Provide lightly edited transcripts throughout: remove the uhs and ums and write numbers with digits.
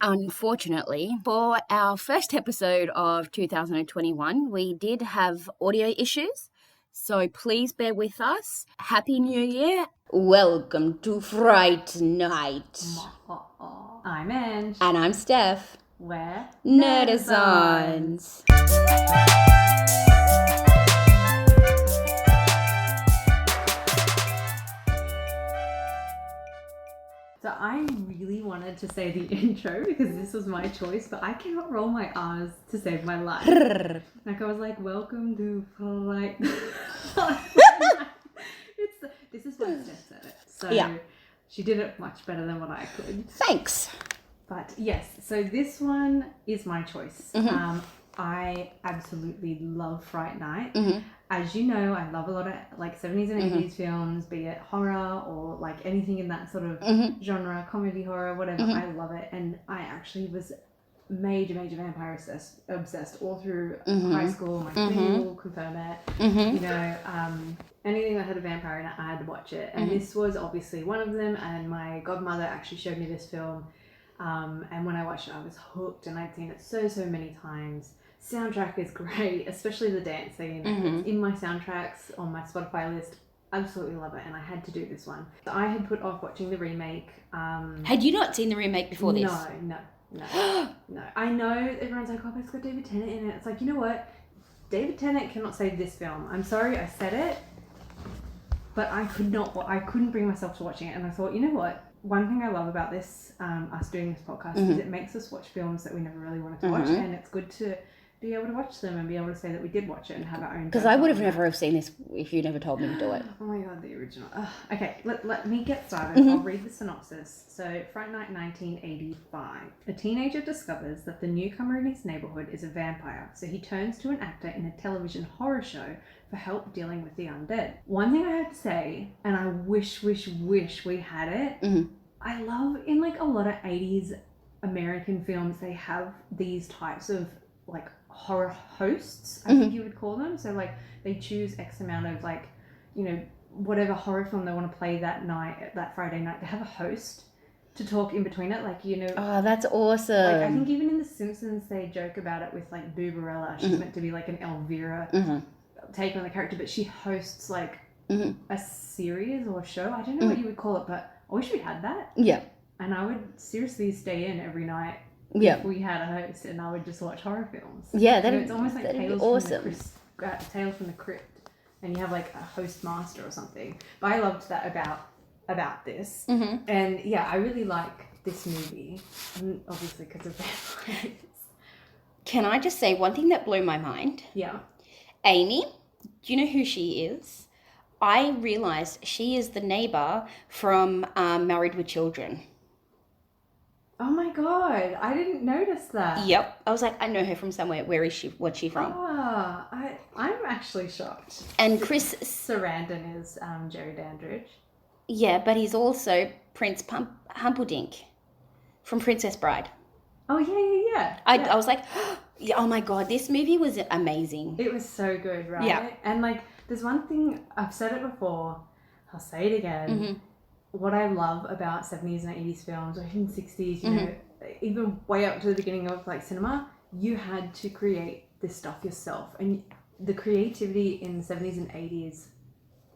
Unfortunately, for our first episode of 2021, we did have audio issues, so please bear with us. Happy New Year. Welcome to Fright Night. I'm Ange. And I'm Steph. We're Nerdazons. So I really wanted to say the intro because this was my choice, but I cannot roll my R's to save my life. Like I was like, welcome to Fright Night. This is why Steph said it. So yeah. She did it much better than what I could. Thanks. But yes, so this one is my choice. Mm-hmm. I absolutely love Fright Night. Mm-hmm. As you know, I love a lot of like 70s and 80s films, be it horror or like anything in that sort of genre, comedy, horror, whatever. I love it. And I actually was major vampire obsessed all through high school. My family will confirm it. You know, anything that had a vampire in it, I had to watch it. And this was obviously one of them. And my godmother actually showed me this film. And when I watched it, I was hooked, and I'd seen it so many times. Soundtrack is great, especially the dance scene. It's in my soundtracks on my Spotify list. Absolutely love it, and I had to do this one. So I had put off watching the remake. Had you not seen the remake before this? No. I know everyone's like, oh, but it's got David Tennant in it. It's like, you know what? David Tennant cannot save this film. I'm sorry I said it, but I couldn't bring myself to watching it, and I thought, you know what? One thing I love about this, us doing this podcast, is it makes us watch films that we never really wanted to watch, and it's good to be able to watch them and be able to say that we did watch it and have our own. Because I would have never seen this if you never told me to do it. Oh my god, the original. Okay, let me get started. I'll read the synopsis. So, Fright Night 1985. A teenager discovers that the newcomer in his neighborhood is a vampire, so he turns to an actor in a television horror show for help dealing with the undead. One thing I have to say, and I wish we had it, I love in like a lot of 80s American films, they have these types of like horror hosts, I think you would call them. So like they choose X amount of like, you know, whatever horror film they want to play that night, that Friday night, they have a host to talk in between it, like, you know. Oh, that's awesome. Like, I think even in The Simpsons they joke about it with like Boobarella. She's meant to be like an Elvira take on the character, but she hosts like a series or a show. I don't know what you would call it, but I wish we had that. Yeah. And I would seriously stay in every night if we had a host, and I would just watch horror films. Yeah, it's almost like Tales awesome. Tales from the Crypt, and you have like a host master or something. But I loved that about this, and yeah, I really like this movie, and obviously because of vampires. Can I just say one thing that blew my mind? Yeah. Amy, do you know who she is? I realised she is the neighbour from Married with Children. Oh my god, I didn't notice that. Yep. I was like, I know her from somewhere. Where is she? What's she from? I'm actually shocked. And Chris Sarandon is Jerry Dandridge. Yeah, but he's also Prince Humperdinck from Princess Bride. Oh, yeah. I was like, oh my god, this movie was amazing. It was so good, right? Yeah. And like, there's one thing, I've said it before, I'll say it again. What I love about 70s and 80s films, or even 60s, you know, even way up to the beginning of like cinema, you had to create this stuff yourself. And the creativity in the 70s and 80s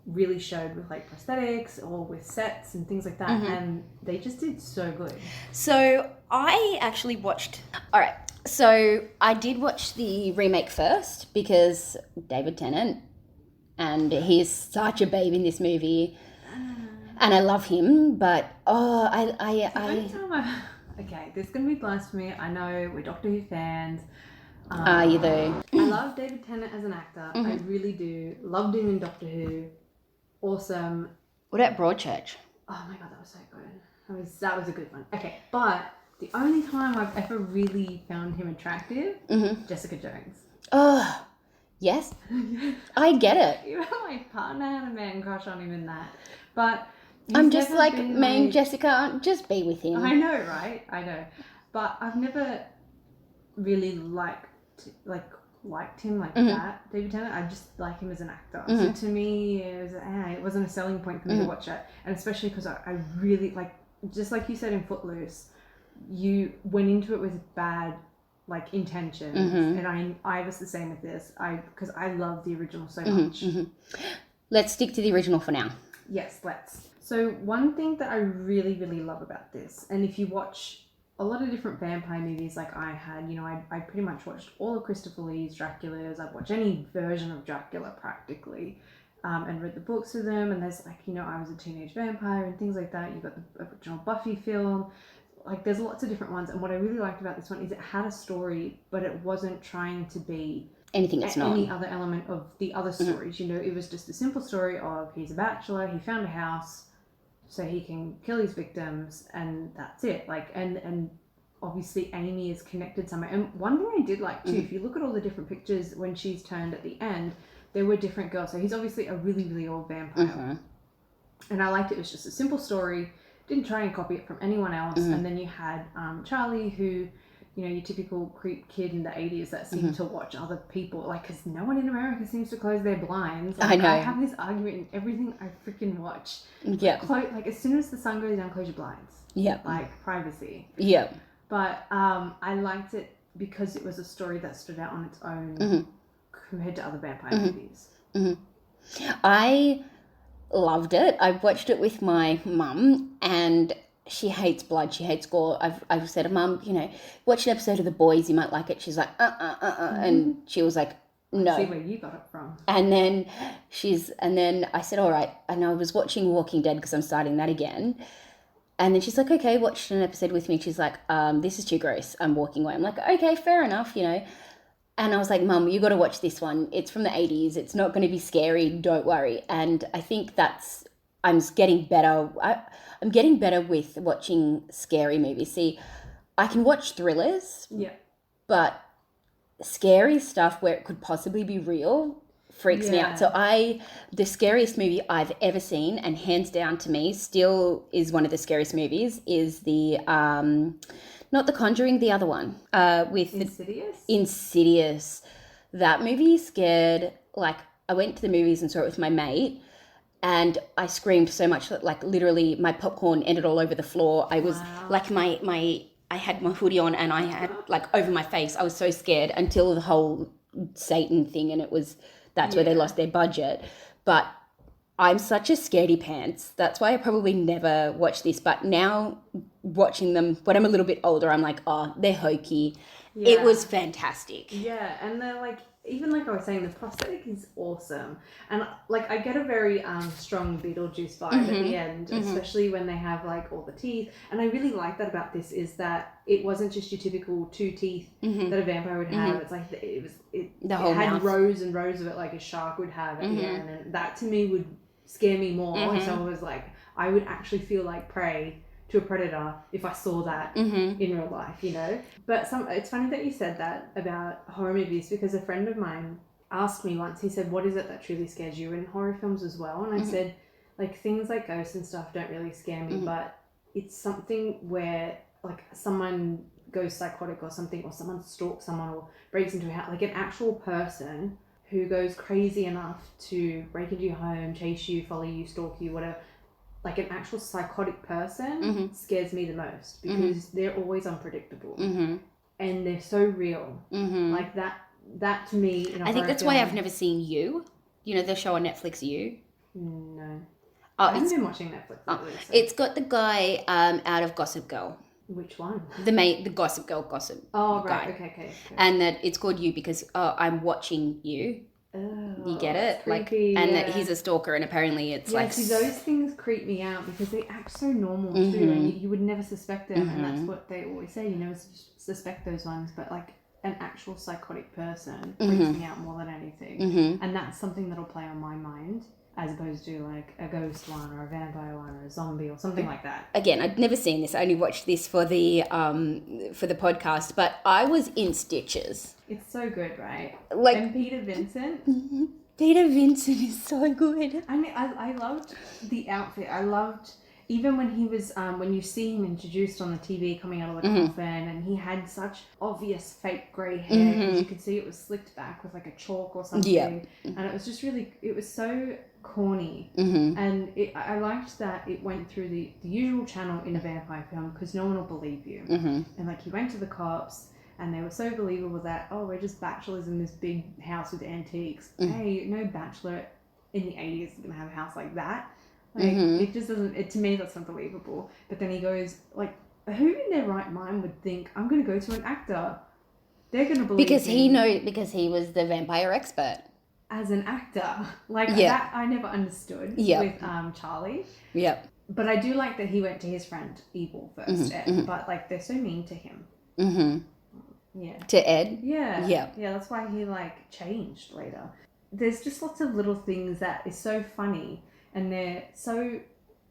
really showed with like prosthetics or with sets and things like that. And they just did so good. So I actually watched... All right. So I did watch the remake first because David Tennant, and he's such a babe in this movie. And I love him, but okay, there's gonna be blasphemy. I know we're Doctor Who fans. Are you though? I love David Tennant as an actor. I really do. Loved him in Doctor Who. Awesome. What about Broadchurch? Oh my god, that was so good. That was a good one. Okay, but the only time I've ever really found him attractive, Jessica Jones. Oh, yes. I get it. Even my partner had a man crush on him in that, but. I'm just like, man, Jessica, just be with him. I know, right? I know. But I've never really liked him like that, David Tennant. I just like him as an actor. So to me, it wasn't a selling point for me to watch it. And especially because I really, like, just like you said in Footloose, you went into it with bad like intentions, and I was the same with this. Because I love the original so much. Let's stick to the original for now. Yes, let's. So one thing that I really, really love about this, and if you watch a lot of different vampire movies like I had, you know, I pretty much watched all of Christopher Lee's Dracula's. I've watched any version of Dracula practically, and read the books of them. And there's like, you know, I was a teenage vampire and things like that. You've got the original Buffy film. Like there's lots of different ones. And what I really liked about this one is it had a story, but it wasn't trying to be anything it's not. Any other element of the other stories. You know, it was just a simple story of he's a bachelor, he found a house so he can kill his victims, and that's it. Like, and obviously Amy is connected somehow. And one thing I did like too, if you look at all the different pictures when she's turned at the end, there were different girls. So he's obviously a really, really old vampire. And I liked it. It was just a simple story. Didn't try and copy it from anyone else. And then you had Charlie, who, you know, your typical creep kid in the 80s that seemed to watch other people. Like, because no one in America seems to close their blinds. Like, I know. I have this argument in everything I freaking watch. Yeah. Like, as soon as the sun goes down, close your blinds. Yeah. Like, privacy. Yeah. But I liked it because it was a story that stood out on its own compared to other vampire movies. I loved it. I watched it with my mum, and she hates blood. She hates gore. I've said to Mum, you know, watch an episode of The Boys. You might like it. She's like, and she was like, no. See where you got it from. And then I said, all right. And I was watching Walking Dead because I'm starting that again. And then she's like, okay, watch an episode with me. She's like, this is too gross. I'm walking away. I'm like, okay, fair enough, you know. And I was like, Mum, you got to watch this one. It's from the 80s. It's not going to be scary. Don't worry. And I think I'm getting better. I'm getting better with watching scary movies. See, I can watch thrillers. Yeah. But scary stuff where it could possibly be real freaks me out. So the scariest movie I've ever seen, and hands down to me, still is one of the scariest movies, is the not The Conjuring, the other one. With Insidious. That movie scared, like, I went to the movies and saw it with my mate, and I screamed so much that, like, literally my popcorn ended all over the floor. I was like, I had my hoodie on and I had, like, over my face. I was so scared until the whole Satan thing, and that's where they lost their budget. But I'm such a scaredy pants. That's why I probably never watched this. But now watching them when I'm a little bit older, I'm like, oh, they're hokey. Yeah. It was fantastic. Yeah, and they're like, even like I was saying, the prosthetic is awesome. And like I get a very strong Beetlejuice vibe at the end, especially when they have like all the teeth. And I really like that about this, is that it wasn't just your typical 2 teeth that a vampire would have. It's like it had mouth. Rows and rows of it, like a shark would have at the end. And that to me would scare me more. So it was like, I would actually feel like prey to a predator if I saw that in real life, you know. But it's funny that you said that about horror movies, because a friend of mine asked me once, he said, what is it that truly scares you in horror films as well? And I said, like, things like ghosts and stuff don't really scare me, but it's something where like someone goes psychotic or something, or someone stalks someone or breaks into a house, like an actual person who goes crazy enough to break into your home, chase you, follow you, stalk you, whatever. Like an actual psychotic person scares me the most, because they're always unpredictable and they're so real. Like that to me. I think that's why I've never seen You. You know the show on Netflix, You? No. I haven't been watching Netflix lately. So. It's got the guy out of Gossip Girl. Which one? The Gossip Girl gossip. Oh, right. Guy. Okay. And that it's called You because I'm watching you. Oh, you get it? Creepy, and that he's a stalker, and apparently it's like... see, those things creep me out because they act so normal too, and you would never suspect them, and that's what they always say, you never suspect those ones, but like an actual psychotic person freaks me out more than anything, and that's something that'll play on my mind, as opposed to like a ghost one or a vampire one or a zombie or something like that. Again, I'd never seen this. I only watched this for the podcast, but I was in stitches. It's so good, right? Like, and Peter Vincent. Peter Vincent is so good. I mean, I loved the outfit. I loved even when he was, when you see him introduced on the TV coming out of the coffin, and he had such obvious fake grey hair, because you could see it was slicked back with like a chalk or something, and it was just really, it was so corny, and I liked that it went through the usual channel in a vampire film, because no one will believe you, and like he went to the cops, and they were so believable that, oh, we're just bachelors in this big house with antiques. Hey, no bachelor in the 80s is gonna have a house like that. Like, it just doesn't, to me, that's not believable. But then he goes, like, who in their right mind would think, I'm going to go to an actor? They're going to believe because he was the vampire expert. As an actor. Like, that I never understood with Charlie. Yep. But I do like that he went to his friend Evil first, Ed, but, like, they're so mean to him. Yeah. To Ed? Yeah. Yeah. Yeah, that's why he, like, changed later. There's just lots of little things that is so funny. And they're so,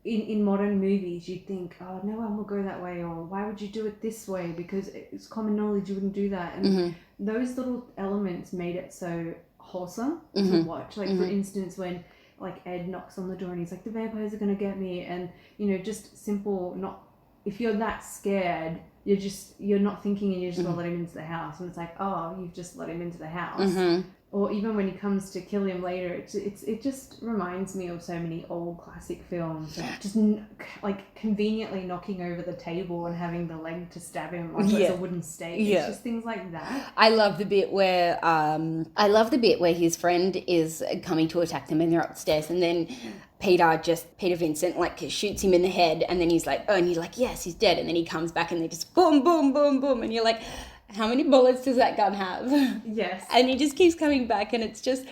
in modern movies, you'd think, oh, no one will go that way, or why would you do it this way? Because it's common knowledge you wouldn't do that. And those little elements made it so wholesome to watch. Like, for instance, when, like, Ed knocks on the door and he's like, the vampires are going to get me. And, you know, just simple, not, if you're that scared, you're not thinking and you're just going to let him into the house. And it's like, oh, you've just let him into the house. Or even when he comes to kill him later, it just reminds me of so many old classic films. Just like conveniently knocking over the table and having the leg to stab him like it's a wooden stake. It's just things like that. I love the bit where his friend is coming to attack them and they're upstairs, and then Peter Vincent like shoots him in the head, and then he's like, oh, and he's like, yes, he's dead, and then he comes back and they just boom, boom, boom, boom, and you're like, how many bullets does that gun have? Yes. And he just keeps coming back, and it's just,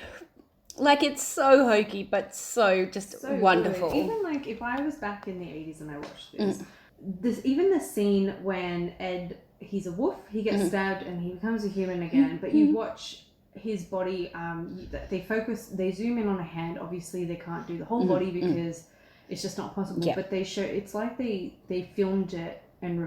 like, it's so hokey, but so wonderful. Good. Even, like, if I was back in the 80s and I watched this, even the scene when Ed, he's a wolf, he gets stabbed and he becomes a human again, but you watch his body, they zoom in on a hand. Obviously, they can't do the whole body because it's just not possible, but they show, it's like they filmed it and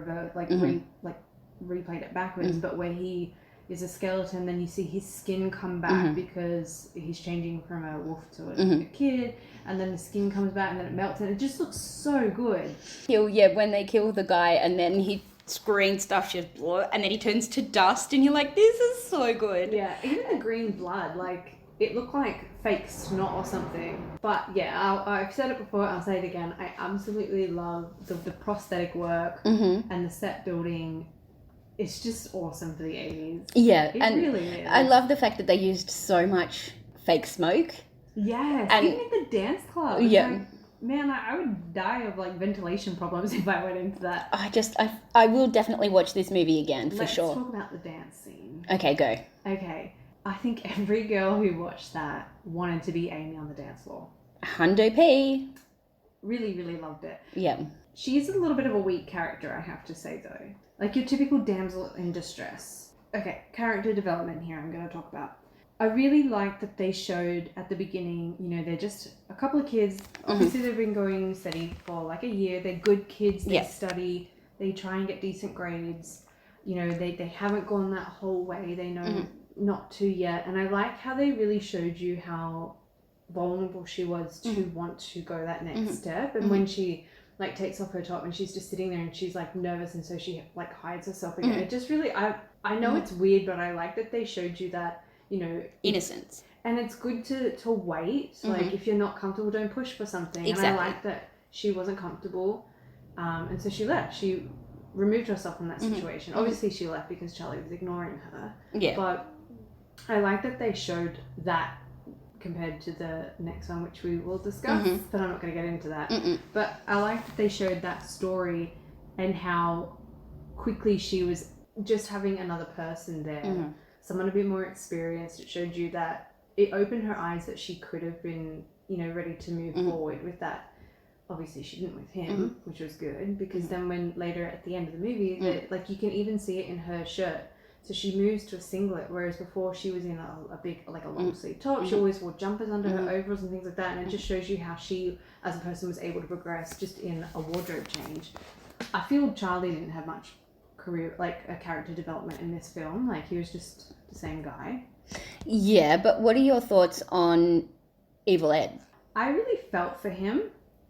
replayed it backwards, but where he is a skeleton, then you see his skin come back because he's changing from a wolf to a kid, and then the skin comes back and then it melts, and it just looks so good. When they kill the guy and then he green stuff just blood, and then he turns to dust, and you're like, this is so good. Yeah, even the green blood, like, it looked like fake snot or something. But yeah, I've said it before, I'll say it again, I absolutely love the prosthetic work and the set building. It's just awesome for the 80s. Yeah, it and really is. I love the fact that they used so much fake smoke. Yes, and even in the dance club. Yeah. Like, man, I would die of like ventilation problems if I went into that. I will definitely watch this movie again for sure. Let's talk about the dance scene. Okay, go. Okay, I think every girl who watched that wanted to be Amy on the dance floor. Hundo P. Really, really loved it. Yeah. She's a little bit of a weak character, I have to say, though. Like your typical damsel in distress. Okay, character development here I'm going to talk about. I really like that they showed at the beginning, you know, they're just a couple of kids. Obviously, they've been going steady for like a year. They're good kids. They study. They try and get decent grades. You know, they haven't gone that whole way. They know not to yet. And I like how they really showed you how vulnerable she was to want to go that next step. And when she like takes off her top and she's just sitting there and she's like nervous, and so she like hides herself again. It just really, I know it's weird, but I like that they showed you that, you know, innocence. And it's good to wait. Like if you're not comfortable, don't push for something. Exactly. And I like that she wasn't comfortable, and so she left. She removed herself from that situation. Obviously she left because Charlie was ignoring her. Yeah. But I like that they showed that compared to the next one, which we will discuss, but I'm not going to get into that. But I like that they showed that story and how quickly she was just having another person there, someone a bit more experienced. It showed you that it opened her eyes that she could have been, you know, ready to move forward with that. Obviously she didn't with him, which was good, because then when later at the end of the movie, that, like you can even see it in her shirt. So she moves to a singlet, whereas before she was in a big, like a long sleeve top. She always wore jumpers under her overalls and things like that. And it just shows you how she, as a person, was able to progress just in a wardrobe change. I feel Charlie didn't have much career, like a character development in this film. Like he was just the same guy. Yeah, but what are your thoughts on Evil Ed? I really felt for him.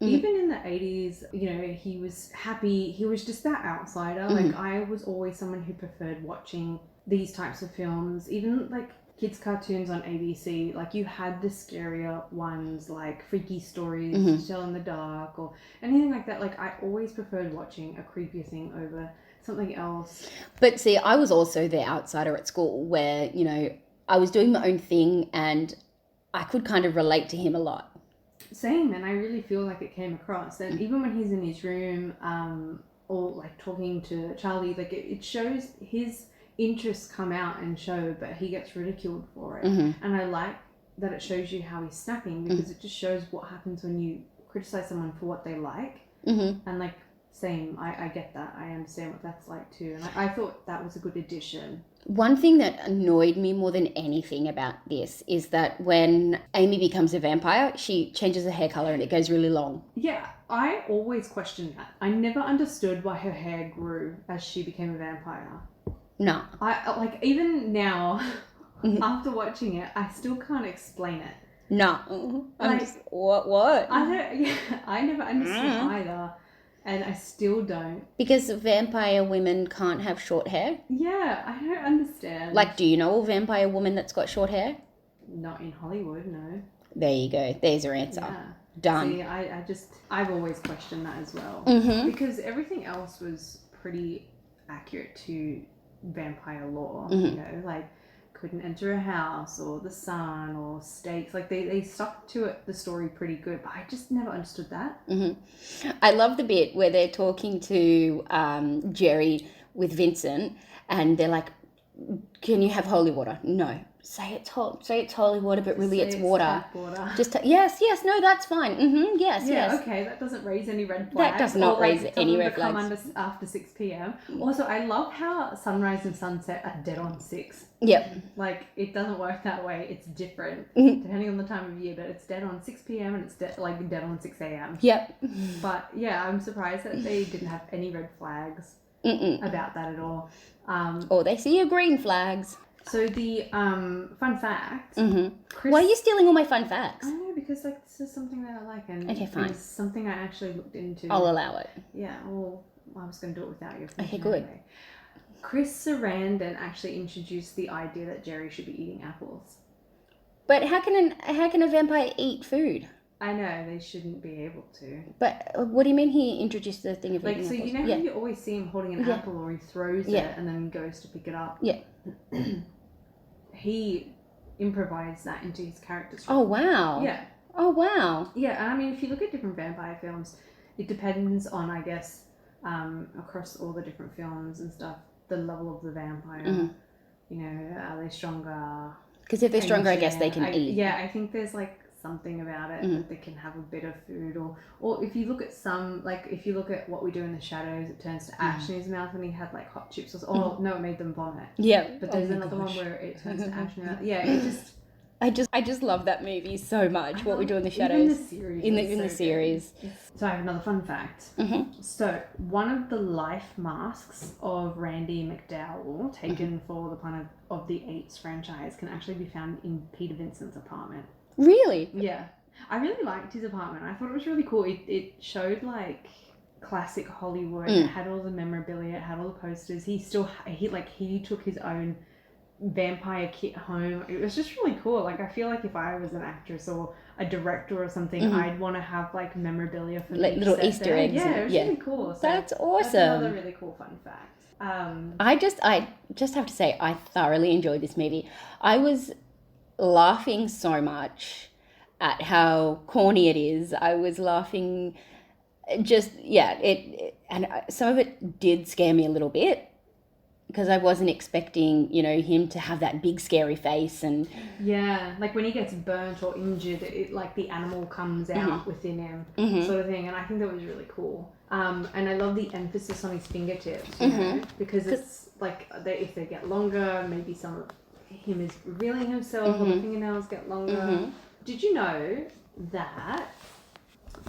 even in the 80s, you know, he was happy. He was just that outsider. Like, I was always someone who preferred watching these types of films, even like kids cartoons on ABC. Like, you had the scarier ones, like Freaky Stories to Tell in the Dark or anything like that. Like, I always preferred watching a creepier thing over something else. But see, I was also the outsider at school where, you know, I was doing my own thing and I could kind of relate to him a lot. Same, and I really feel like it came across. And even when he's in his room, or like talking to Charlie, like it shows his interests come out and show, but he gets ridiculed for it. And I like that it shows you how he's snapping, because it just shows what happens when you criticize someone for what they like. And like, same, I get that. I understand what that's like too. And I thought that was a good addition. One thing that annoyed me more than anything about this is that when Amy becomes a vampire, she changes her hair color and it goes really long. Yeah, I always questioned that. I never understood why her hair grew as she became a vampire. No. I like, even now, after watching it, I still can't explain it. No. I'm Like, just, what? I never understood either. And I still don't. Because vampire women can't have short hair? Yeah, I don't understand. Like, do you know a vampire woman that's got short hair? Not in Hollywood, no. There you go. There's your answer. Yeah. Done. See, I've always questioned that as well. Because everything else was pretty accurate to vampire lore. You know, like, couldn't enter a house, or the sun, or stakes. Like, they stuck to it, the story pretty good, but I just never understood that. I love the bit where they're talking to Jerry with Vincent, and they're like, "Can you have holy water?" No. Say it's holy water, but really it's water. Tap water. Just yes, no, that's fine. Yes, Yeah, yes. okay, that doesn't raise any red flags. That does not raise any red flags. Come under after 6 p.m. Also, I love how sunrise and sunset are dead on 6. Yep. Like, it doesn't work that way. It's different depending on the time of year, but it's dead on 6 p.m. and it's dead on 6 a.m. Yep. But yeah, I'm surprised that they didn't have any red flags about that at all. Or they see your green flags. So the fun fact. Chris, Why are you stealing all my fun facts? I don't know, because like, this is something that I like, and Okay, fine. it's something I actually looked into. I'll allow it. Yeah, well, I was going to do it without your permission. Okay, good. Anyway. Chris Sarandon actually introduced the idea that Jerry should be eating apples. But how can a vampire eat food? I know, they shouldn't be able to. But what do you mean he introduced the thing of Like, eating so apples? you know how you always see him holding an apple, or he throws it and then goes to pick it up? Yeah. He improvised that into his character. Oh, wow. Yeah. Oh, wow. Yeah, and I mean, if you look at different vampire films, it depends on, I guess, across all the different films and stuff, the level of the vampire. You know, are they stronger? Because if they're stronger, I guess they can eat. Yeah, I think there's like something about it that they can have a bit of food, or if you look at some, like if you look at What We Do in the Shadows, it turns to ash in his mouth when he had like hot chips, or no, it made them vomit. Yeah. But there's another one where it turns to ash in the mouth. Yeah, it just... I just love that movie so much. What We Do in the Shadows. In the series. In the series. So I have another fun fact. So one of the life masks of Randy McDowell, taken for the pun of the Eights franchise, can actually be found in Peter Vincent's apartment. Really? Yeah. I really liked his apartment. I thought it was really cool. It showed like classic Hollywood. It had all the memorabilia. It had all the posters. He took his own vampire kit home. It was just really cool. Like, I feel like if I was an actress or a director or something, I'd want to have like memorabilia for like little Easter eggs. Yeah, it was really cool. So that's awesome. That's another really cool fun fact. I just have to say, I thoroughly enjoyed this movie. I was laughing so much at how corny it is. I was laughing and some of it did scare me a little bit, because I wasn't expecting, you know, him to have that big scary face. And yeah, like when he gets burnt or injured, it like the animal comes out within him, sort of thing. And I think that was really cool. And I love the emphasis on his fingertips, you know, because it's like if they get longer, maybe some of him is revealing himself, or the fingernails get longer. Did you know that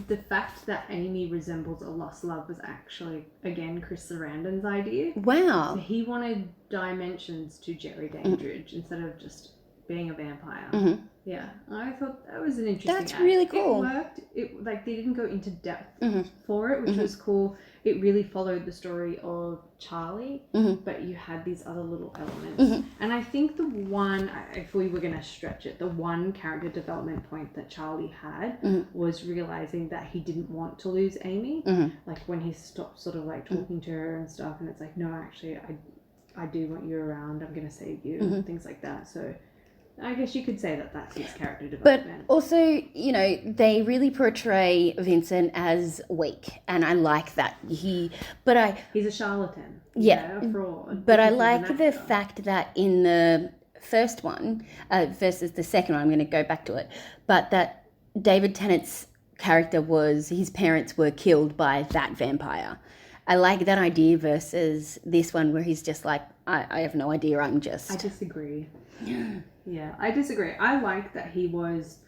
the fact that Amy resembles a lost love was actually, again, Chris Sarandon's idea? Wow. So he wanted dimensions to Jerry Dandridge instead of just being a vampire. Mm-hmm. Yeah, I thought that was an interesting That's really cool. It worked. It like they didn't go into depth Mm-hmm. for it, which Mm-hmm. was cool. It really followed the story of Charlie, Mm-hmm. but you had these other little elements. Mm-hmm. And I think the one, if we were going to stretch it, the one character development point that Charlie had Mm-hmm. was realizing that he didn't want to lose Amy. Mm-hmm. Like when he stopped sort of like talking to her and stuff, and it's like, no, actually, I do want you around. I'm going to save you, Mm-hmm. and things like that. So I guess you could say that that's his character But development. also, you know, they really portray Vincent as weak, and I like that. He's a charlatan. Yeah, a fraud. but I He's an like the actor. fact that in the first one versus the second one, I'm going to go back to it, but that David Tennant's character his parents were killed by that vampire. I like that idea versus this one where he's just like, I have no idea, I just... disagree. Yeah, I disagree. I like that he was...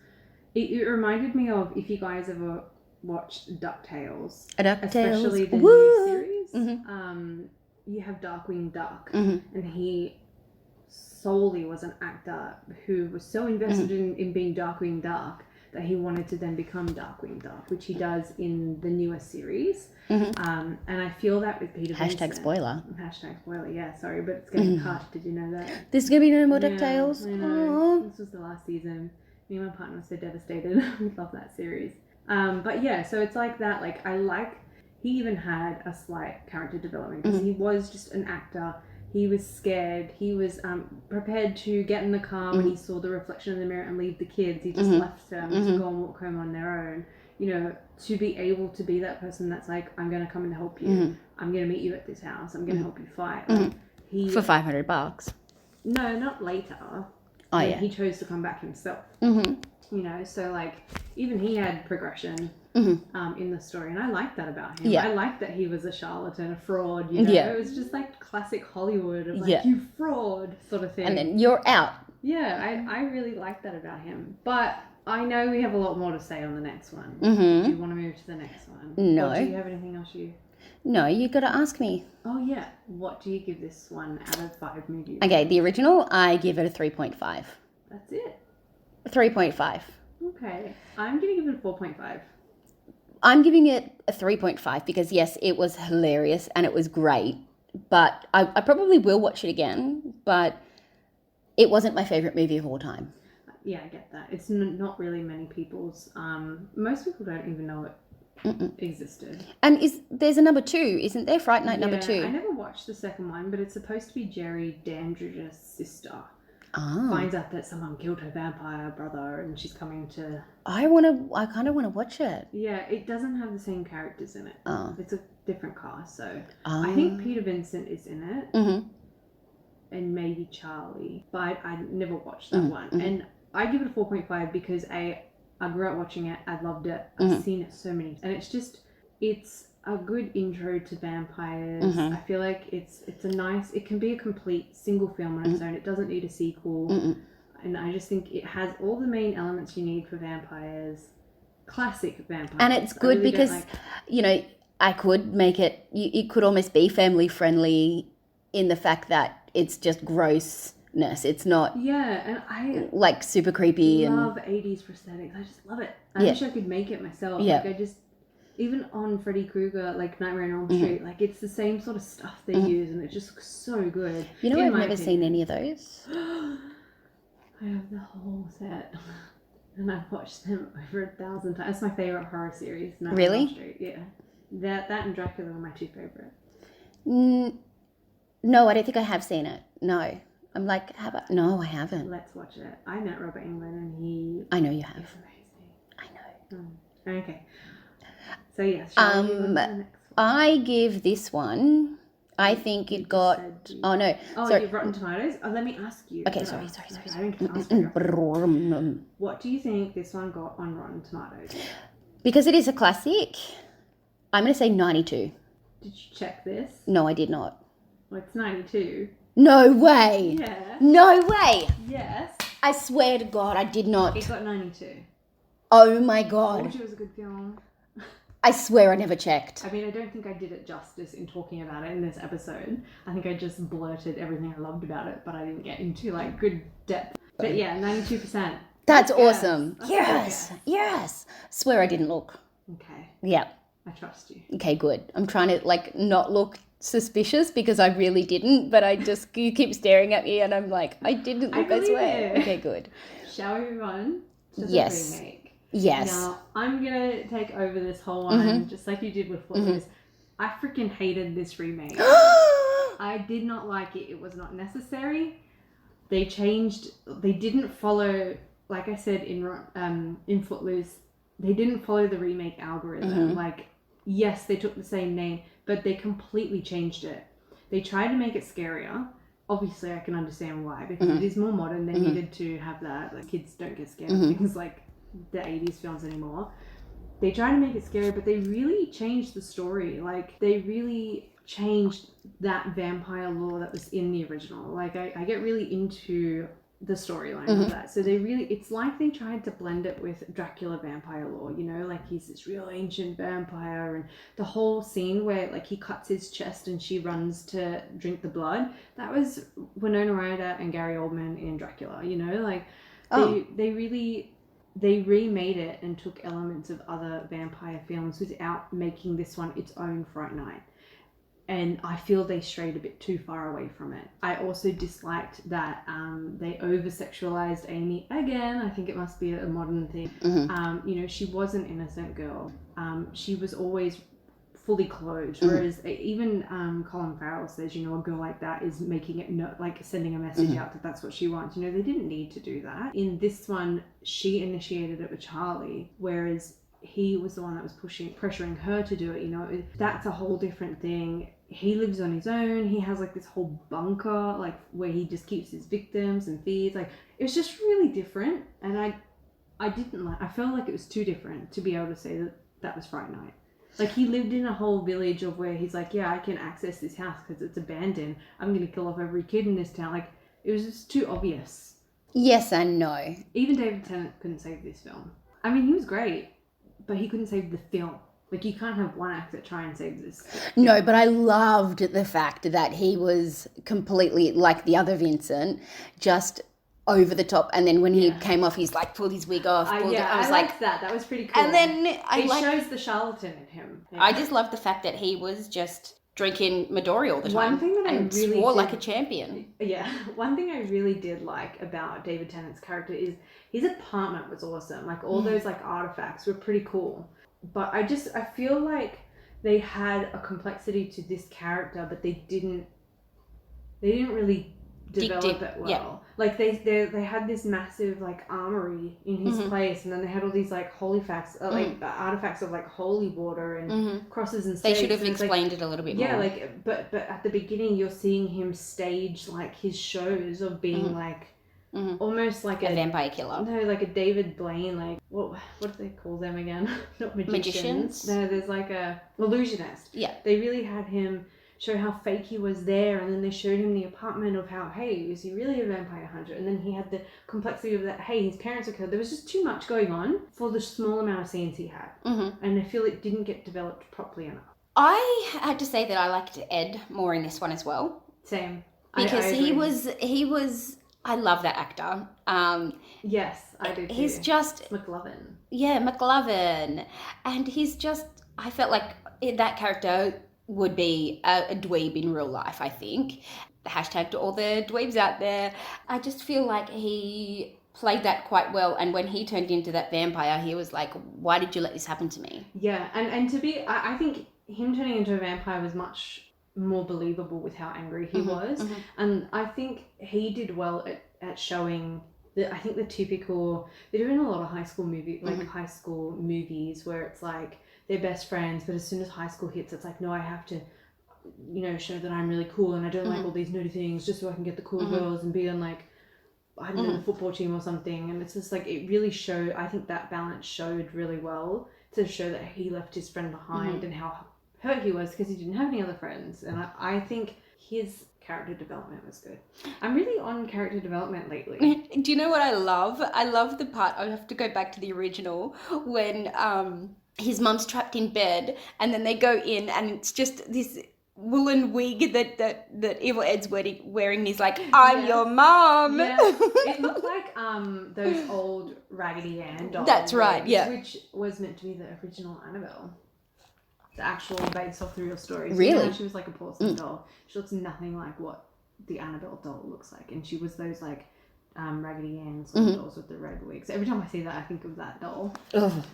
It reminded me of, if you guys ever watched DuckTales, especially the new series, Mm-hmm. You have Darkwing Duck, Mm-hmm. and he solely was an actor who was so invested in being Darkwing Duck that he wanted to then become Darkwing Duck, which he does in the newest series. Mm-hmm. And I feel that with Peter Hashtag Vincent. spoiler. Hashtag spoiler, yeah, sorry, but it's getting cut. Did you know that? There's going to be no more Yeah, DuckTales. I know. Aww. This was the last season. Me and my partner were so devastated. We love that series. But yeah, so it's like that. Like, he even had a slight character development because he was just an actor. He was scared. He was prepared to get in the car when he saw the reflection in the mirror and leave the kids. He just left them to go and walk home on their own. You know, to be able to be that person that's like, I'm going to come and help you. I'm going to meet you at this house. I'm going to help you fight. Like, For $500. No, not later. Oh, Like, yeah. He chose to come back himself. Mm-hmm. You know, so like even he had progression in the story, and I like that about him. Yeah. I like that he was a charlatan, a fraud. You know, Yeah. it was just like classic Hollywood of like, Yeah. you fraud sort of thing. And then you're out. Yeah, I really like that about him. But I know we have a lot more to say on the next one. Mm-hmm. Do you want to move to the next one? No. Or do you have anything else you... No, you got to ask me. Oh, yeah. What do you give this one out of 5 movies? Okay, the original, I give it a 3.5. That's it. 3.5. Okay. I'm going to give it a 4.5. I'm giving it a 3.5 because, yes, it was hilarious and it was great. But I probably will watch it again. But it wasn't my favourite movie of all time. Yeah, I get that. It's not really many people's... most people don't even know it existed. And there's a number 2, isn't there? Fright Night number 2. I never watched the second one, but it's supposed to be Jerry Dandridge's sister. Oh. Finds out that someone killed her vampire brother and she's coming to... I kind of want to watch it. Yeah, it doesn't have the same characters in it. Oh. It's a different cast, so... Oh. I think Peter Vincent is in it. Mm-hmm. And maybe Charlie. But I never watched that one. And I give it a 4.5 because I grew up watching it. I loved it. I've seen it so many. And it's a good intro to vampires. I feel like it's a nice... It can be a complete single film on its own. It doesn't need a sequel. And I just think it has all the main elements you need for vampires. Classic vampires. And it's good really because, you know, I could make it... It could almost be family friendly in the fact that it's just grossness. It's not... Yeah, and I... like super creepy love and 80s prosthetics. I just love it. I wish I could make it myself. Yeah. Like, I just... Even on Freddy Krueger, like Nightmare on Elm Street, like it's the same sort of stuff they use, and it just looks so good. You know, in I've my never seen opinion. any of those. I have the whole set, and I've watched them over 1,000 times. It's my favorite horror series. Nightmare Really? on Elm Street. Yeah, that and Dracula are my 2 favorite. No, I don't think I have seen it. No. I'm like, no, I haven't. Let's watch it. I met Robert Englund, and he I know you have. is amazing. I know. Okay. So yes, shall we move on to the next one? I give this one, I think it got... Oh, no. Oh, Sorry. you've Rotten Tomatoes? Oh, let me ask you. Okay, No, sorry. I didn't get to ask you. What do you think this one got on Rotten Tomatoes? Because it is a classic, I'm going to say 92. Did you check this? No, I did not. Well, it's 92. No way. Yeah. No way. Yes. I swear to God, I did not. It got 92. Oh my I God. told you it was a good film. I swear I never checked. I mean, I don't think I did it justice in talking about it in this episode. I think I just blurted everything I loved about it, but I didn't get into like good depth. But yeah, 92%. That's Yes. awesome. That's Yes. good. Yes. Swear I didn't look. Okay, Yeah. I trust you. Okay, good. I'm trying to like not look suspicious because I really didn't, but you keep staring at me and I'm like, I didn't look, I believe swear. it. Okay, good. Shall we move on to the Yes. remake? Yes. Now, I'm going to take over this whole one, just like you did with Footloose. I freaking hated this remake. I did not like it. It was not necessary. They didn't follow, like I said in Footloose, they didn't follow the remake algorithm. Like, yes, they took the same name, but they completely changed it. They tried to make it scarier. Obviously, I can understand why, because it is more modern. They needed to have that. Like, kids don't get scared of things like the 80s films anymore. They tried to make it scary, but they really changed the story. Like, they really changed that vampire lore that was in the original. Like, I get really into the storyline of that. So it's like they tried to blend it with Dracula vampire lore, you know, like he's this real ancient vampire, and the whole scene where like he cuts his chest and she runs to drink the blood, that was Winona Ryder and Gary Oldman in Dracula, you know, like they remade it and took elements of other vampire films without making this one its own Fright Night. And I feel they strayed a bit too far away from it. I also disliked that they over-sexualized Amy again. I think it must be a modern thing. You know, she was an innocent girl. She was always fully clothed, whereas even Colin Farrell says, you know, a girl like that is making it like sending a message out that that's what she wants. You know, they didn't need to do that. In this one, she initiated it with Charlie, whereas he was the one that was pressuring her to do it. You know, that's a whole different thing. He lives on his own. He has like this whole bunker, like where he just keeps his victims and feeds. Like, it was just really different, and I felt like it was too different to be able to say that was Fright Night. Like, he lived in a whole village of where he's like, yeah, I can access this house because it's abandoned. I'm gonna kill off every kid in this town. Like, it was just too obvious. Yes and no. Even David Tennant couldn't save this film. I mean, he was great, but he couldn't save the film. Like, you can't have one actor try and save this. No, but I loved the fact that he was completely, like the other Vincent, just over the top. And then when he came off, he's like pulled his wig off. I was like that. That was pretty cool. And then it shows the charlatan in him. Yeah. I just love the fact that he was just drinking Midori all the time. One thing that I really swore like a champion. Yeah, one thing I really did like about David Tennant's character is his apartment was awesome. Like, all those like artifacts were pretty cool. But I feel like they had a complexity to this character, but they didn't really develop it well. Yeah. Like, they had this massive like armory in his place, and then they had all these like artifacts of like holy water and crosses and stakes. They should have explained it a little bit more. Yeah, like but at the beginning you're seeing him stage like his shows of being like almost like a vampire killer. No, like a David Blaine, like what do they call them again? Not magicians. No, there's like a illusionist. Yeah. They really had him show how fake he was there, and then they showed him the apartment of how, hey, is he really a vampire hunter? And then he had the complexity of that, hey, his parents are killed. There was just too much going on for the small amount of scenes he had. And I feel it didn't get developed properly enough. I had to say that I liked Ed more in this one as well. Same. Because he was I love that actor. Yes, I do too. He's just McLovin. Yeah, McLovin. And he's just, I felt like that character would be a dweeb in real life, I think. Hashtag to all the dweebs out there. I just feel like he played that quite well, and when he turned into that vampire, he was like, why did you let this happen to me? Yeah, and to be, I think him turning into a vampire was much more believable with how angry he was. And I think he did well at showing I think the typical, they're doing a lot of high school high school movies where it's like they're best friends, but as soon as high school hits, it's like, no, I have to, you know, show that I'm really cool and I don't like all these nerdy things just so I can get the cool girls and be on like, I don't know, the football team or something. And it's just like, it really showed, I think that balance showed really well to show that he left his friend behind and how hurt he was because he didn't have any other friends. And I think his character development was good. I'm really on character development lately. Do you know what I love? I love the part, I have to go back to the original, when his mum's trapped in bed and then they go in and it's just this woolen wig that Evil Ed's wearing. And he's like, I'm your mom. Yeah. It looked like those old Raggedy Ann dolls. That's right, wigs, yeah. Which was meant to be the original Annabelle. The actual based off the real story. So Really? she was like a porcelain doll. She looks nothing like what the Annabelle doll looks like. And she was those like Raggedy Ann sort of dolls with the red wigs. Every time I see that, I think of that doll. Ugh.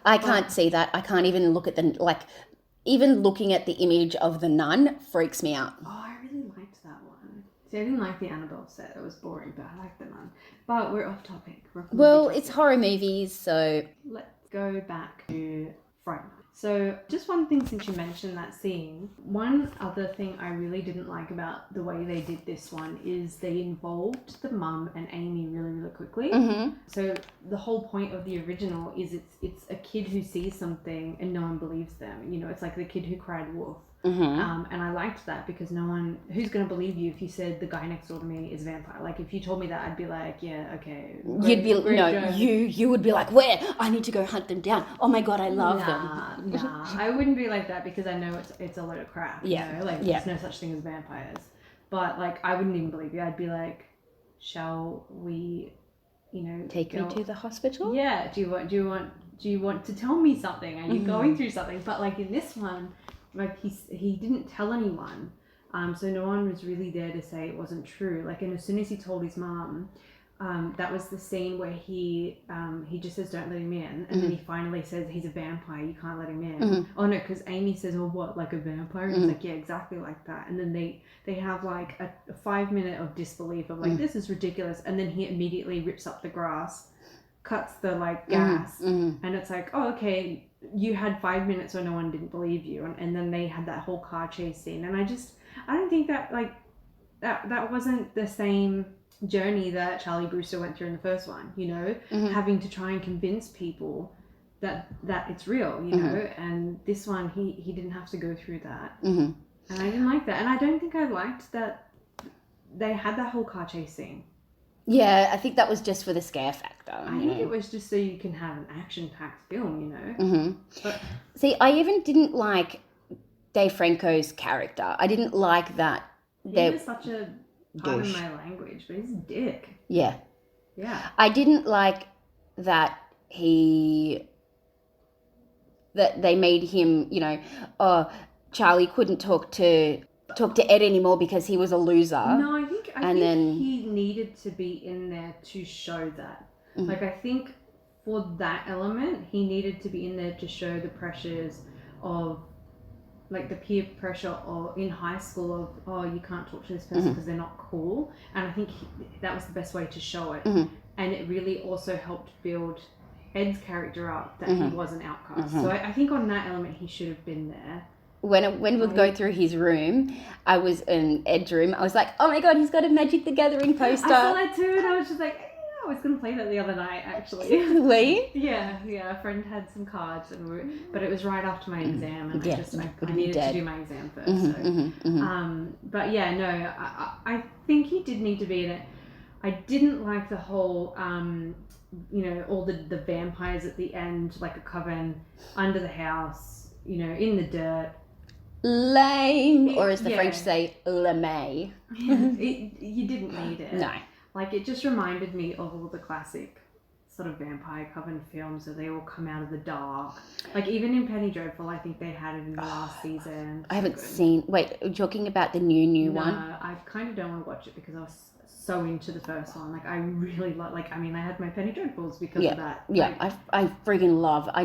I can't see that. I can't even look at even looking at the image of the nun freaks me out. Oh, I really liked that one. See, I didn't like the Annabelle set. It was boring, but I liked the nun. But we're off topic. Well, it's horror movies, so... Let's go back to Fright Night. So, just one thing since you mentioned that scene. One other thing I really didn't like about the way they did this one is they involved the mum and Amy really, really quickly. Mm-hmm. So, the whole point of the original is it's a kid who sees something and no one believes them. You know, it's like the kid who cried wolf. Mm-hmm. And I liked that because no one who's going to believe you if you said the guy next door to me is a vampire. Like if you told me that, I'd be like, yeah, okay. You would be like, where? I need to go hunt them down. Oh my god, I love them. Nah, I wouldn't be like that because I know it's a load of crap. Yeah, you know? Like there's no such thing as vampires. But like I wouldn't even believe you. I'd be like, shall we, take me to the hospital? Yeah. Do you want to tell me something? Are you going through something? But like in this one. Like he didn't tell anyone, so no one was really there to say it wasn't true. Like, and as soon as he told his mom, that was the scene where he just says don't let him in, and then he finally says he's a vampire, you can't let him in. Oh no, because Amy says, oh what, like a vampire? And he's like, yeah, exactly like that. And then they have like a 5 minute of disbelief of like this is ridiculous, and then he immediately rips up the grass, cuts the like gas, and it's like, oh okay. You had 5 minutes where no one didn't believe you, and then they had that whole car chase scene, and I don't think that like that wasn't the same journey that Charlie Brewster went through in the first one, having to try and convince people that it's real, know, and this one he didn't have to go through that, and I didn't like that, and I don't think I liked that they had that whole car chase scene. Yeah, I think that was just for the scare factor. I think it was just so you can have an action-packed film, But, see, I even didn't like Dave Franco's character. I didn't like that. He was such a pardon my language, but he's a dick. Yeah. Yeah. I didn't like that that they made him, Charlie couldn't talk to Ed anymore because he was a loser. No, I think he needed to be in there to show that. Like, I think for that element, he needed to be in there to show the pressures of, like, the peer pressure of in high school of, oh, you can't talk to this person because they're not cool. And I think that was the best way to show it. And it really also helped build Ed's character up, that he was an outcast. So I think on that element, he should have been there. When we'd go through his room, I was in Ed's room. I was like, oh my god, he's got a Magic the Gathering poster. I saw that too, and I was just like, I was going to play that the other night, actually. Really? Yeah. A friend had some cards, but it was right after my exam, and I needed to do my exam first. But yeah, no, I think he did need to be in it. I didn't like the whole, all the vampires at the end, like a coven under the house, in the dirt. Lame, or as the French say, lame. You didn't need it. No. Like, it just reminded me of all the classic sort of vampire coven films where they all come out of the dark. Like, even in Penny Dreadful, I think they had it in the last season. I haven't seen... Wait, are you talking about the new one? No, I kind of don't want to watch it because I was so into the first one. Like, I really I had my Penny Dreadfuls because of that. Yeah, I friggin' love. I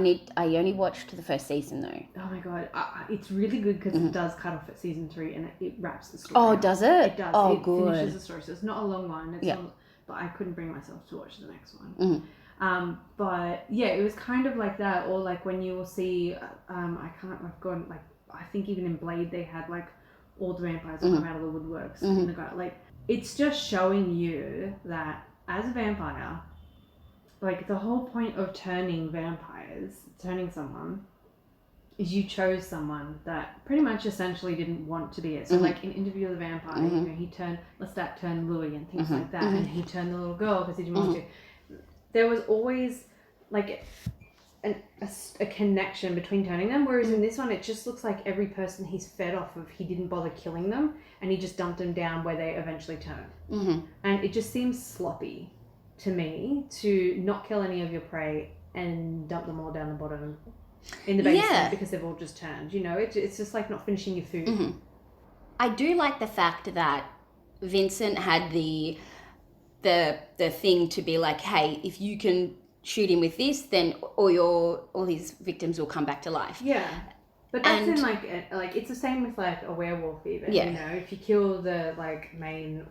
only watched the first season though. Oh my god, it's really good because it does cut off at season 3 and it wraps the story. Oh, up. does it? It does. Oh, it good. Finishes the story, so it's not a long one. But I couldn't bring myself to watch the next one. But yeah, it was kind of like that, or like when you will see, I think even in Blade they had like all the vampires come out of the woodworks in the guy. Like, it's just showing you that as a vampire, like the whole point of turning someone, is you chose someone that pretty much essentially didn't want to be it. So like in Interview with the Vampire, he turned Lestat turned Louis and things like that, and he turned the little girl because he didn't want to. There was always like a connection between turning them, whereas in this one it just looks like every person he's fed off of, he didn't bother killing them and he just dumped them down where they eventually turned. And it just seems sloppy to me to not kill any of your prey and dump them all down the bottom in the basement because they've all just turned. You know, it's just like not finishing your food. I do like the fact that Vincent had the thing to be like, hey, if you can shoot him with this, then all his victims will come back to life. Yeah. But that's in like it's the same with like a werewolf even. Yeah. You know, if you kill the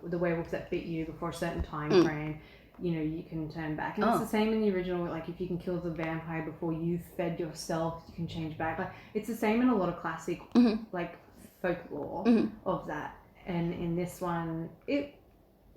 werewolf that bit you before a certain time frame, you know, you can turn back. And it's the same in the original, like if you can kill the vampire before you've fed yourself, you can change back. Like it's the same in a lot of classic like folklore of that. And in this one it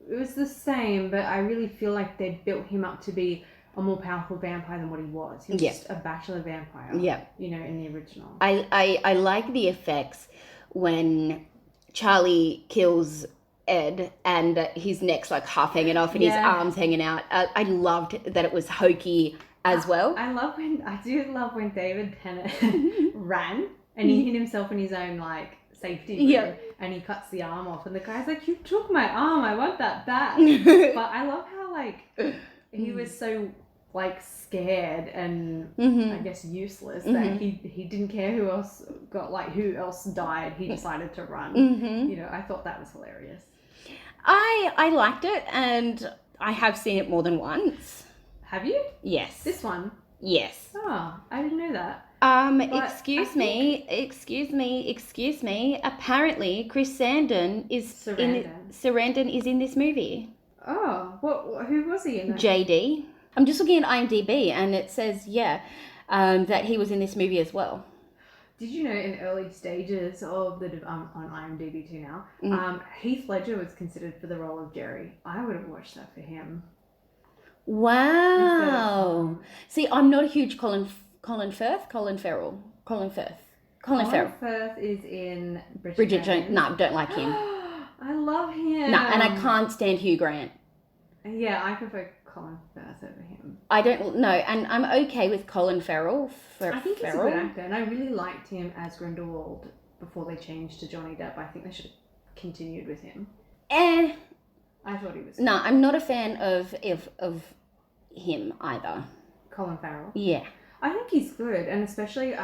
was the same, but I really feel like they built him up to be a more powerful vampire than what he was. He was just a bachelor vampire. Yeah. You know, in the original. I like the effects when Charlie kills Ed and his neck's like half hanging off and his arms hanging out. I loved that it was hokey as well. I do love when David Tennant ran and he hit himself in his own like safety room and he cuts the arm off and the guy's like, you took my arm, I want that back. But I love how like he was so like scared and I guess useless that he didn't care who else died. He decided to run. You know, I thought that was hilarious. I liked it and I have seen it more than once. Have you? Yes. This one? Yes. Oh, I didn't know that. Excuse me. Apparently, Chris Sarandon is in this movie. Oh, who was he in that? JD. I'm just looking at IMDb and it says, that he was in this movie as well. Did you know in early stages of the on IMDb too now, Heath Ledger was considered for the role of Jerry. I would have watched that for him. Wow. See, I'm not a huge Colin Firth is in Bridget Jones. No, don't like him. I love him. No, and I can't stand Hugh Grant. Yeah, I prefer Colin Firth over him. I don't know, and I'm okay with Colin Farrell. I think he's a good actor, and I really liked him as Grindelwald before they changed to Johnny Depp. I think they should have continued with him. I thought he was good. No, I'm not a fan of him either. Colin Farrell? Yeah. I think he's good, and especially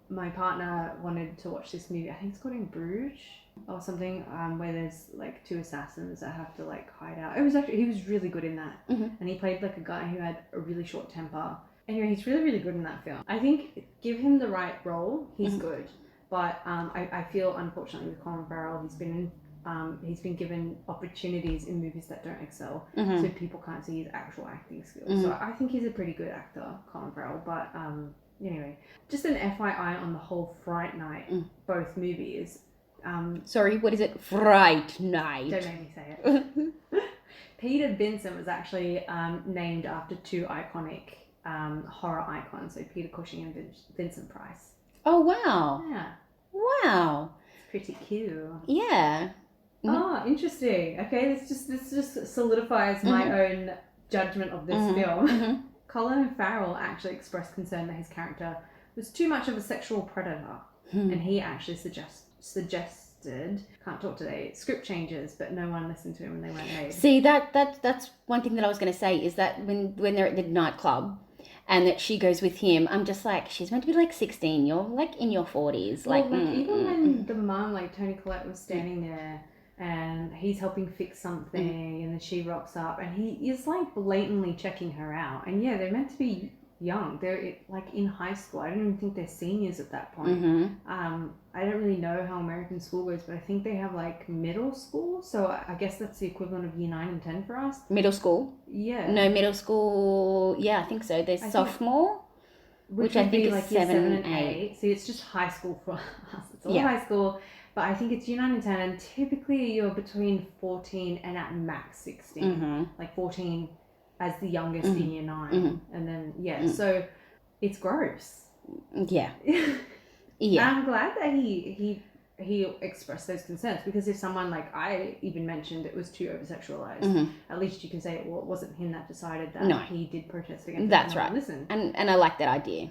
my partner wanted to watch this movie. I think it's called In Bruges or something, where there's like two assassins that have to like hide out. He was really good in that, and he played like a guy who had a really short temper. Anyway, he's really, really good in that film. I think give him the right role, he's good. But I feel unfortunately with Colin Farrell, he's been given opportunities in movies that don't excel, so people can't see his actual acting skills. So I think he's a pretty good actor, Colin Farrell. But anyway, just an FYI on the whole Fright Night, both movies. Sorry, what is it? Fright Night. Don't make me say it. Peter Vincent was actually named after two iconic horror icons, so Peter Cushing and Vincent Price. Oh, wow. Yeah. Wow. It's pretty cute. Yeah. Oh, interesting. Okay, this just solidifies my own judgment of this film. Colin Farrell actually expressed concern that his character was too much of a sexual predator, and he actually suggested, can't talk today, script changes, but no one listened to him and they weren't made. See, that's one thing that I was going to say is that when they're at the nightclub and that she goes with him, I'm just like, she's meant to be like 16, you're like in your 40s. Well, even when the mum, like Toni Collette, was standing there and he's helping fix something and then she rocks up and he is like blatantly checking her out. And yeah, they're meant to be young. They're like in high school. I don't even think they're seniors at that point. I don't really know how American school goes, but I think they have like middle school. So I guess that's the equivalent of year 9 and 10 for us. Middle school? Yeah. No, middle school. Yeah, I think so. They're sophomore, which I think is like 7 and 8. See, it's just high school for us. It's all high school. But I think it's year 9 and 10, and typically you're between 14 and at max 16. Like 14 as the youngest in year 9. And then, so it's gross. Yeah. Yeah. I'm glad that he he expressed those concerns, because if someone, like I even mentioned, it was too over sexualized, at least you can say, well, it wasn't him that decided that. He did protest against it. That's right. Listen, and I like that idea.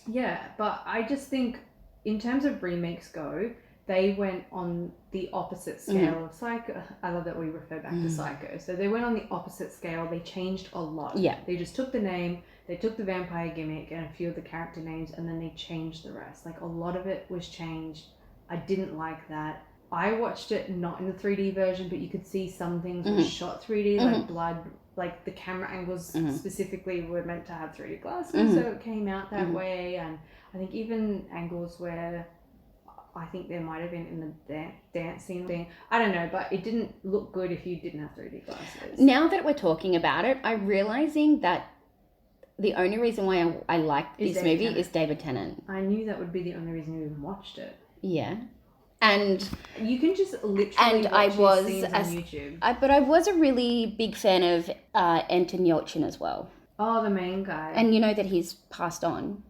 Yeah, but I just think in terms of remakes go, they went on the opposite scale of Psycho. I love that we refer back to Psycho. So they went on the opposite scale. They changed a lot. Yeah. They just took the name, they took the vampire gimmick and a few of the character names, and then they changed the rest. Like, a lot of it was changed. I didn't like that. I watched it not in the 3D version, but you could see some things were shot 3D, like blood, like the camera angles specifically were meant to have 3D glasses, so it came out that way. And I think even angles where I think there might have been in the dancing thing. I don't know, but it didn't look good if you didn't have 3D glasses. Now that we're talking about it, I'm realizing that the only reason why I like this movie is David Tennant. I knew that would be the only reason you even watched it. Yeah. And you can just literally watch these scenes on YouTube. But I was a really big fan of Anton Yelchin as well. Oh, the main guy. And you know that he's passed on.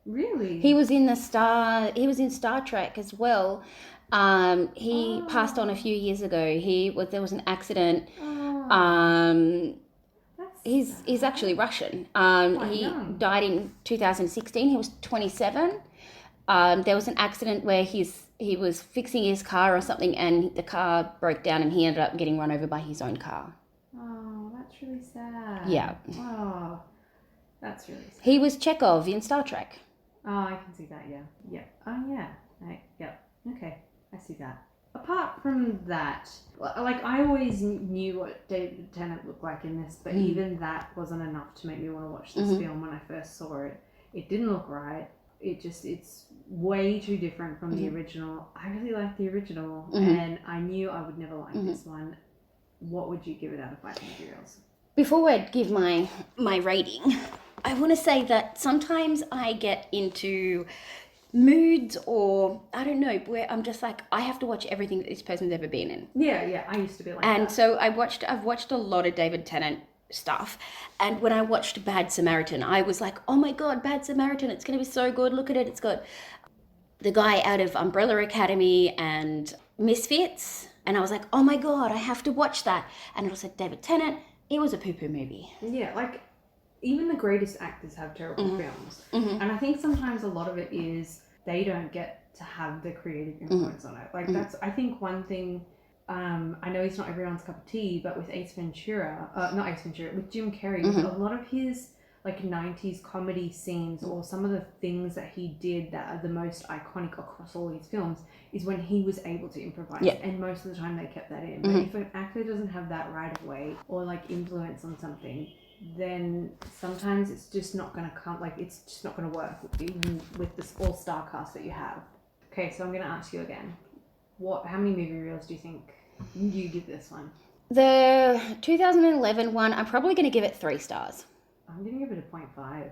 Really? He was in Star Trek as well. He passed on a few years ago. There was an accident. He's actually Russian. He died in 2016. He was 27. There was an accident where he was fixing his car or something, and the car broke down, and he ended up getting run over by his own car. Oh, that's really sad. Yeah. Oh, that's really sad. He was Chekhov in Star Trek. Oh, I can see that, yeah. Yeah. Oh, yeah. Yep. Okay, I see that. Apart from that, like, I always knew what David Tennant looked like in this, but even that wasn't enough to make me want to watch this film when I first saw it. It didn't look right. It's way too different from the original. I really like the original, and I knew I would never like this one. What would you give it out of 5 materials? Before I give my rating, I want to say that sometimes I get into moods, or I don't know, where I'm just like, I have to watch everything that this person's ever been in. Yeah, I used to be like that. And so I've watched a lot of David Tennant stuff, and when I watched Bad Samaritan, I was like, oh my god, Bad Samaritan, it's going to be so good, look at it, it's got the guy out of Umbrella Academy and Misfits, and I was like, oh my god, I have to watch that. And it was like, David Tennant, it was a poo-poo movie. Yeah, like, even the greatest actors have terrible films. And I think sometimes a lot of it is they don't get to have the creative influence on it. Like, that's, I think, one thing, I know he's not everyone's cup of tea, but with with Jim Carrey, a lot of his, like, 90s comedy scenes, or some of the things that he did that are the most iconic across all his films, is when he was able to improvise. Yeah. And most of the time they kept that in. But if an actor doesn't have that right away, or, like, influence on something, then sometimes it's just not going to come, like, it's just not going to work even with this all-star cast that you have. Okay, so I'm going to ask you again. How many movie reels do you think you give this one? The 2011 one, I'm probably going to give it 3 stars. I'm going to give it a 0.5. I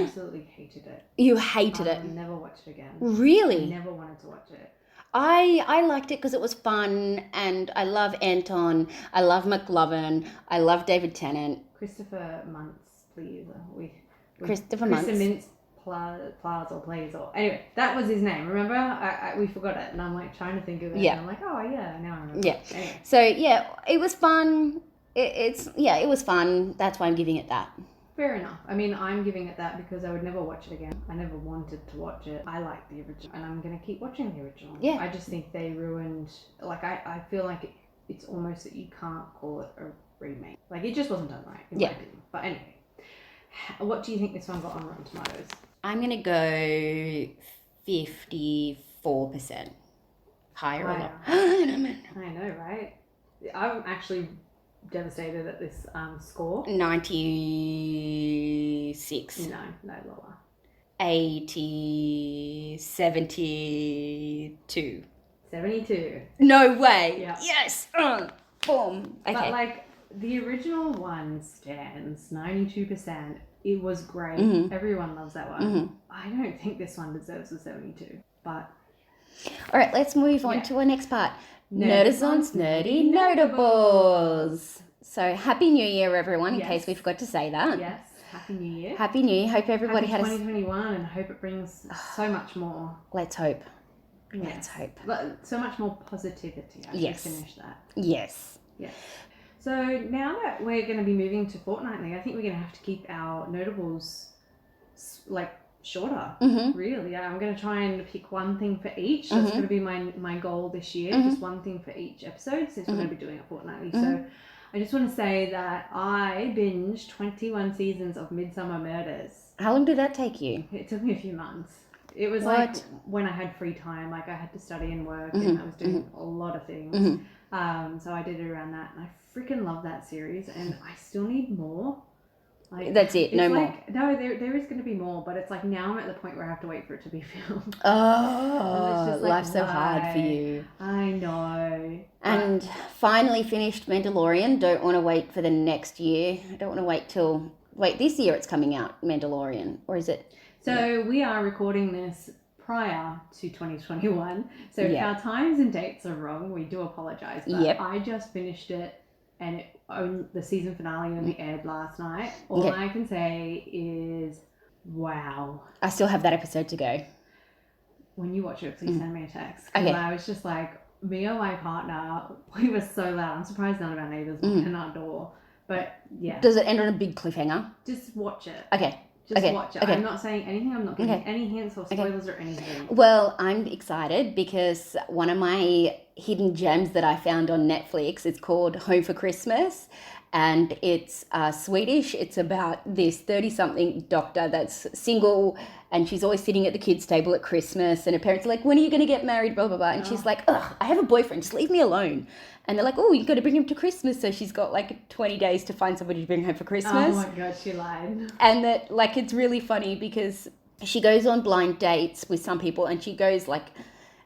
absolutely hated it. You hated it? I never watched it again. Really? I never wanted to watch it. I liked it because it was fun, and I love Anton, I love McLovin, I love David Tennant. Christopher Muntz, please. Christopher Muntz. Anyway, that was his name. Remember? We forgot it, and I'm like trying to think of it. Yeah. And I'm like, oh yeah, now I remember. Yeah. Anyway. So yeah, it was fun. It was fun. That's why I'm giving it that. Fair enough. I mean, I'm giving it that because I would never watch it again. I never wanted to watch it. I like the original, and I'm gonna keep watching the original. Yeah. I just think they ruined. Like, I feel like it's almost that you can't call it a remake. Like, it just wasn't done right, in my opinion. But anyway, what do you think this one got on Rotten Tomatoes? I'm going to go 54%. Higher. Or lower? I know, right? I'm actually devastated at this score. 96. No, lower. 80, 72. 72. No way. Yeah. Yes. Boom. Okay. But, like, the original one stands 92%. It was great. Everyone loves that one. I don't think this one deserves a 72. But all right, let's move on to our next part. Nerdazons Nerdy Notables. So happy New Year, everyone, in case we forgot to say that. Yes, happy New Year. Happy New Year. Hope everybody had 2021, and hope it brings so much more. Let's hope. Let's hope. But so much more positivity. I should finish that. Yes. Yes. So now that we're going to be moving to fortnightly, I think we're going to have to keep our notables like shorter. Really. I'm going to try and pick one thing for each. That's going to be my goal this year. Just one thing for each episode, since we're going to be doing it fortnightly. So I just want to say that I binged 21 seasons of Midsummer Murders. How long did that take you? It took me a few months. It was like when I had free time, like I had to study and work, and I was doing a lot of things. So I did it around that, and I freaking love that series, and I still need more. Like, that's it, no more. No, there is going to be more, but it's like now I'm at the point where I have to wait for it to be filmed. Oh, life's so hard for you. I know. And finally finished Mandalorian. Don't want to wait for the next year. I don't want to wait this year it's coming out, Mandalorian, or is it? So we are recording this prior to 2021. So if our times and dates are wrong, we do apologize. But I just finished it, and the season finale only aired last night. All I can say is, wow. I still have that episode to go. When you watch it, please send me a text. Okay. I was just like, me or my partner, we were so loud. I'm surprised none of our neighbors walked in our door. But yeah. Does it end on a big cliffhanger? Just watch it. Okay. Just watch it. Okay. I'm not saying anything. I'm not giving any hints or spoilers or anything. Well, I'm excited because one of my hidden gems that I found on Netflix, it's called Home for Christmas, and it's Swedish. It's about this 30-something doctor that's single, and she's always sitting at the kids' table at Christmas, and her parents are like, when are you going to get married, blah, blah, blah. And she's like, ugh, I have a boyfriend. Just leave me alone. And they're like, oh, you've got to bring him to Christmas. So she's got like 20 days to find somebody to bring home for Christmas. Oh my God, she lied. And that, like, it's really funny because she goes on blind dates with some people, and she goes like,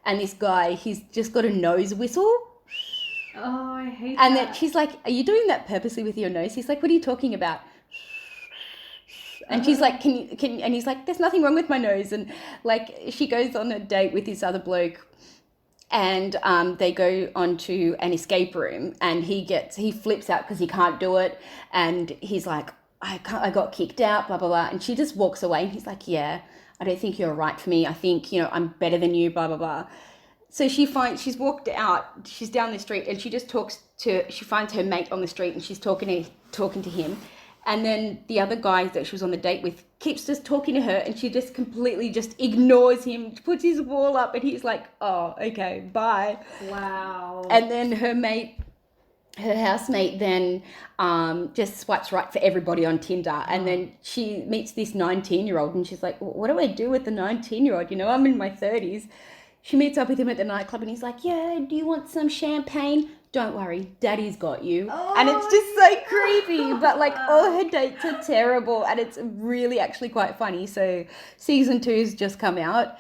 and this guy, he's just got a nose whistle. Oh, I hate and that. then she's like, are you doing that purposely with your nose? He's like, what are you talking about? And she's like, can you, and he's like, there's nothing wrong with my nose. And like, she goes on a date with this other bloke, and they go onto an escape room, and he flips out because he can't do it. And he's like, I got kicked out, blah, blah, blah. And she just walks away, and he's like, yeah, I don't think you're right for me. I think, I'm better than you, blah, blah, blah. So she's walked out, she's down the street, and she just she finds her mate on the street, and she's talking to him. And then the other guy that she was on the date with keeps just talking to her, and she just completely just ignores him, puts his wall up, and he's like, oh, okay, bye. Wow. And then her housemate then just swipes right for everybody on Tinder. And then she meets this 19-year-old, and she's like, what do I do with the 19-year-old? I'm in my 30s. She meets up with him at the nightclub, and he's like, yeah, do you want some champagne? Don't worry, daddy's got you. Oh, and it's just so creepy, but like all her dates are terrible, and it's really actually quite funny. So season 2's just come out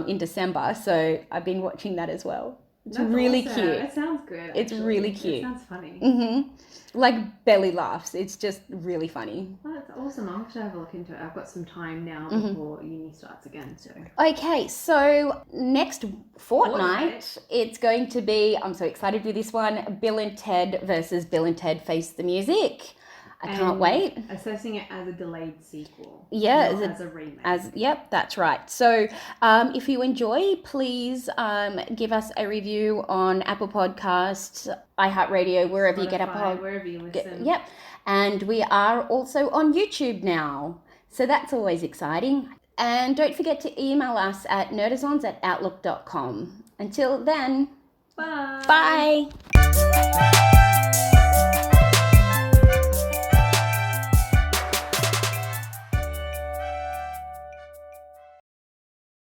in December, so I've been watching that as well. It's really cute. It sounds good. Actually. It's really cute. It sounds funny. Mm-hmm. Like belly laughs. It's just really funny. Oh, that's awesome. I'll have to have a look into it. I've got some time now before uni starts again. So okay, so next fortnight, it's going to be, I'm so excited for this one, Bill and Ted versus Bill and Ted Face the Music. I can't wait. Assessing it as a delayed sequel. Yeah. Not as a remake. Yep, that's right. So if you enjoy, please give us a review on Apple Podcasts, iHeartRadio, wherever you get a wherever you listen. Yep. And we are also on YouTube now. So that's always exciting. And don't forget to email us at nerdazons@outlook.com. Until then, bye. Bye.